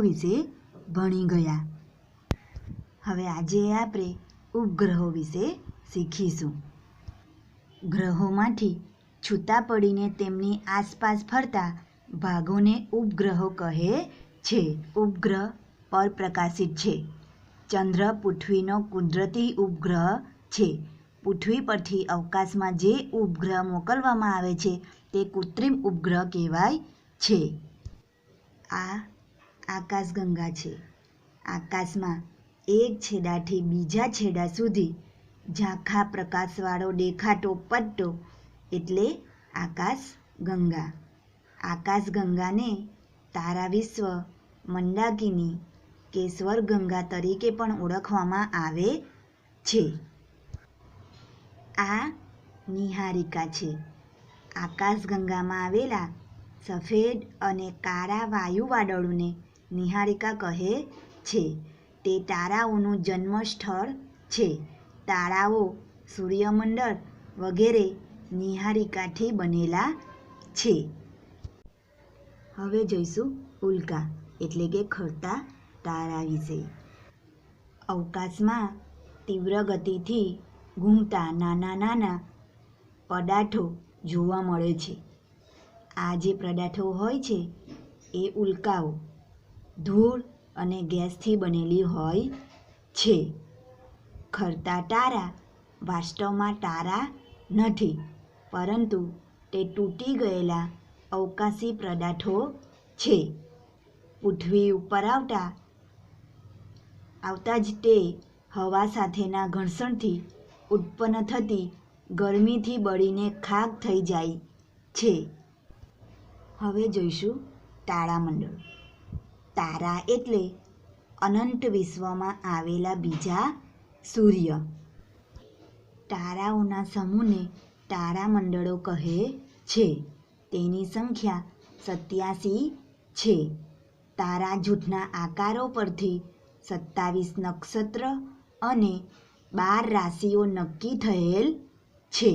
વિશે ભણી ગયા. હવે આજે આપણે ઉપગ્રહો વિશે શીખીશું. ગ્રહોમાંથી છૂટા પડીને તેમની આસપાસ ફરતા ભાગોને ઉપગ્રહો કહે છે. ઉપગ્રહ પરપ્રકાશિત છે. ચંદ્ર પૃથ્વીનો કુદરતી ઉપગ્રહ છે. પૃથ્વી પરથી અવકાશમાં જે ઉપગ્રહ મોકલવામાં આવે છે તે કૃત્રિમ ઉપગ્રહ કહેવાય છે. આ આકાશગંગા છે. આકાશમાં એક છેડાથી બીજા છેડા સુધી ઝાંખા પ્રકાશવાળો દેખાતો પટ્ટો એટલે આકાશગંગા. આકાશગંગાને તારાવિશ્વ, મંદાકિની કે સ્વરગંગા તરીકે પણ ઓળખવામાં આવે છે. આ નિહારિકા છે. આકાશગંગામાં આવેલા સફેદ અને કાળા વાયુવાદળોને નિહારિકા કહે છે. તે તારાઓનું જન્મ સ્થળ છે. તારાઓ, સૂર્યમંડળ વગેરે નિહારિકાથી બનેલા છે. હવે જોઈશું ઉલ્કા એટલે કે ખરતા તારા વિશે. અવકાશમાં તીવ્ર ગતિથી ઘૂમતા નાના નાના પદાર્થો જોવા મળે છે. આ જે પદાર્થો હોય છે એ ઉલ્કાઓ ધૂળ અને ગેસથી બનેલી હોય છે. ખરતા તારા વાસ્તવમાં તારા નથી, પરંતુ તે તૂટી ગયેલા અવકાશી પદાર્થો છે. પૃથ્વી ઉપર આવતા જ તે હવા સાથેના ઘર્ષણથી ઉત્પન્ન થતી ગરમીથી બળીને ખાક થઈ જાય છે. હવે જોઈશું તારામંડળ. તારા એટલે અનંત વિશ્વમાં આવેલા બીજા સૂર્ય. તારાઓના સમૂહને તારામંડળો કહે છે. તેની સંખ્યા 87 છે. તારા જૂથના આકારો પરથી 27 નક્ષત્ર અને 12 રાશિઓ નક્કી થયેલ છે.